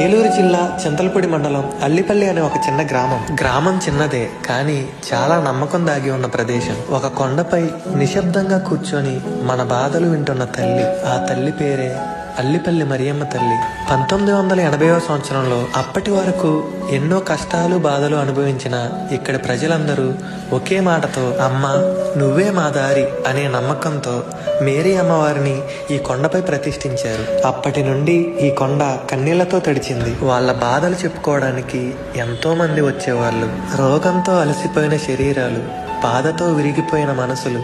ఏలూరు జిల్లా చింతలపూడి మండలం అల్లిపల్లి అనే ఒక చిన్న గ్రామం చిన్నదే కానీ చాలా నమ్మకం దాగి ఉన్న ప్రదేశం. ఒక కొండపై నిశ్శబ్దంగా కూర్చొని మన బాధలు వింటున్న తల్లి, ఆ తల్లి పేరే అల్లిపల్లి మరియమ్మ తల్లి. 1980వ సంవత్సరంలో అప్పటి వరకు ఎన్నో కష్టాలు బాధలు అనుభవించిన ఇక్కడి ప్రజలందరూ ఒకే మాటతో అమ్మ నువ్వే మా దారి అనే నమ్మకంతో మేరీ అమ్మవారిని ఈ కొండపై ప్రతిష్ఠించారు. అప్పటి నుండి ఈ కొండ కన్నీళ్లతో తడిచింది. వాళ్ళ బాధలు చెప్పుకోవడానికి ఎంతో మంది వచ్చేవాళ్ళు. రోగంతో అలసిపోయిన శరీరాలు, బాధతో విరిగిపోయిన మనసులు,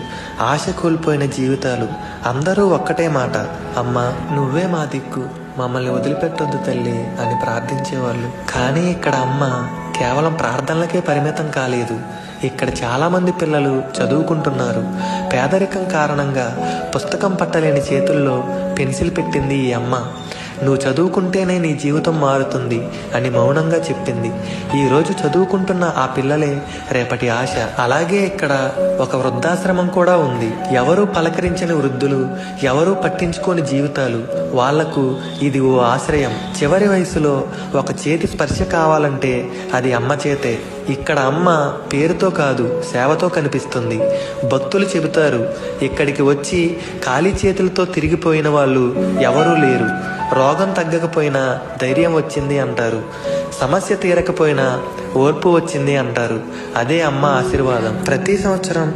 ఆశ కోల్పోయిన జీవితాలు, అందరూ ఒక్కటే మాట, అమ్మ నువ్వే మా దిక్కు, మమ్మల్ని వదిలిపెట్టొద్దు తల్లి అని ప్రార్థించేవాళ్ళు. కానీ ఇక్కడ అమ్మ కేవలం ప్రార్థనలకే పరిమితం కాలేదు. ఇక్కడ చాలా మంది పిల్లలు చదువుకుంటున్నారు. పేదరికం కారణంగా పుస్తకం పట్టలేని చేతుల్లో పెన్సిల్ పెట్టింది ఈ అమ్మ. నువ్వు చదువుకుంటేనే నీ జీవితం మారుతుంది అని మౌనంగా చెప్పింది. ఈరోజు చదువుకుంటున్న ఆ పిల్లలే రేపటి ఆశ. అలాగే ఇక్కడ ఒక వృద్ధాశ్రమం కూడా ఉంది. ఎవరూ పలకరించని వృద్ధులు, ఎవరూ పట్టించుకోని జీవితాలు, వాళ్లకు ఇది ఓ ఆశ్రయం. చివరి వయసులో ఒక చేతి స్పర్శ కావాలంటే అది అమ్మ చేతే. ఇక్కడ అమ్మ పేరుతో కాదు సేవతో కనిపిస్తుంది. భక్తులు చెబుతారు, ఇక్కడికి వచ్చి ఖాళీ చేతులతో తిరిగిపోయిన వాళ్ళు ఎవరూ లేరు. రోగం తగ్గకపోయినా ధైర్యం వచ్చింది అంటారు. సమస్య తీరకపోయినా ఓర్పు వచ్చింది అంటారు. అదే అమ్మ ఆశీర్వాదం. ప్రతి సంవత్సరం